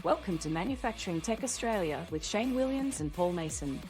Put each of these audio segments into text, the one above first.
Welcome to Manufacturing Tech Australia with Shane Williams and Paul Mason.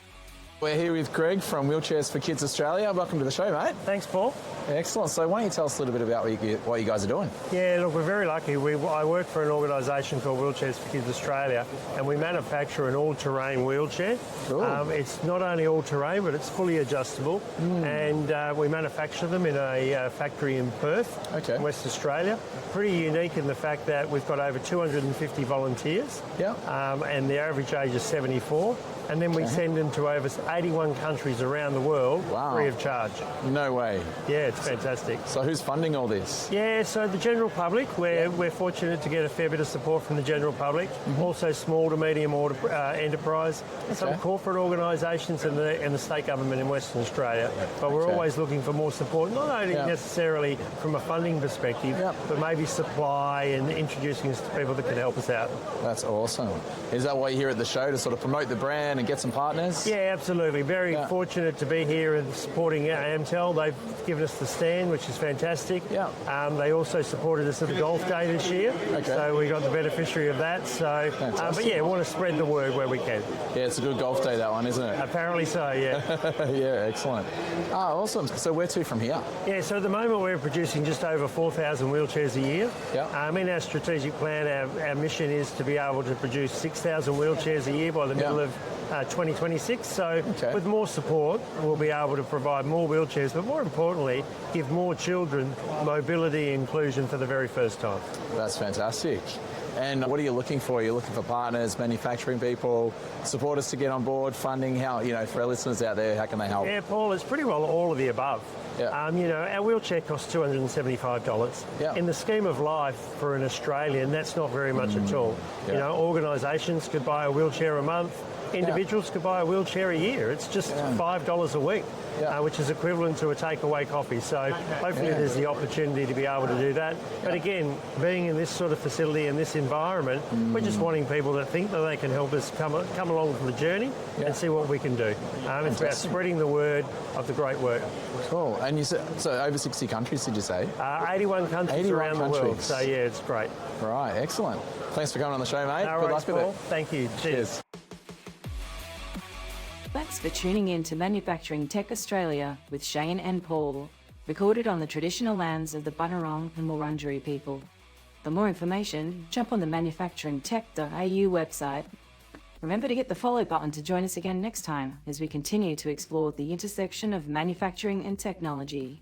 We're here with Greg from Wheelchairs for Kids Australia. Welcome to the show, mate. Thanks, Paul. Excellent. So why don't you tell us a little bit about what you guys are doing? Yeah, look, we're very lucky. I work for an organisation called Wheelchairs for Kids Australia, and we manufacture an all-terrain wheelchair. Cool. It's not only all-terrain, but it's fully adjustable, and we manufacture them in a factory in Perth, in West Australia. Pretty unique in the fact that we've got over 250 volunteers, and the average age is 74. And then we send them to over 81 countries around the world free of charge. No way. Yeah, it's fantastic. So who's funding all this? Yeah, so the general public, we're fortunate to get a fair bit of support from the general public, also small to medium enterprise, some corporate organisations and the state government in Western Australia. But we're always looking for more support, not only necessarily from a funding perspective, but maybe supply and introducing us to people that can help us out. That's awesome. Is that why you're here at the show, to sort of promote the brand and get some partners? Yeah, absolutely. Very fortunate to be here and supporting Amtel. They've given us the stand, which is fantastic. They also supported us at the golf day this year, so we got the beneficiary of that. So, but yeah, we want to spread the word where we can. Yeah, it's a good golf day, that one, isn't it? Apparently so, yeah. Yeah, excellent. Awesome. So where to from here? Yeah, so at the moment we're producing just over 4,000 wheelchairs a year. In our strategic plan, our mission is to be able to produce 6,000 wheelchairs a year by the middle of 2026. So with more support, we'll be able to provide more wheelchairs, but more importantly, give more children mobility inclusion for the very first time. That's fantastic. And what are you looking for? You're looking for partners, manufacturing people, supporters to get on board, funding. How, for our listeners out there, how can they help? Yeah, Paul, it's pretty well all of the above. Our wheelchair costs $275. In the scheme of life for an Australian, that's not very much at all. Organisations could buy a wheelchair a month. Individuals could buy a wheelchair a year. It's just $5 a week, which is equivalent to a takeaway coffee. So hopefully there's the opportunity to be able to do that. But again, being in this sort of facility and this environment, we're just wanting people that think that they can help us come along for the journey and see what we can do. It's about spreading the word of the great work. Cool. And you said, so over 60 countries, did you say? 81 countries around the world. So yeah, it's great. Right, excellent. Thanks for coming on the show, mate. Good luck with it. Thank you. Cheers. Thanks for tuning in to Manufacturing Tech Australia with Shane and Paul, recorded on the traditional lands of the Bunurong and Wurundjeri people. For more information, jump on the manufacturingtech.au website. Remember to hit the follow button to join us again next time as we continue to explore the intersection of manufacturing and technology.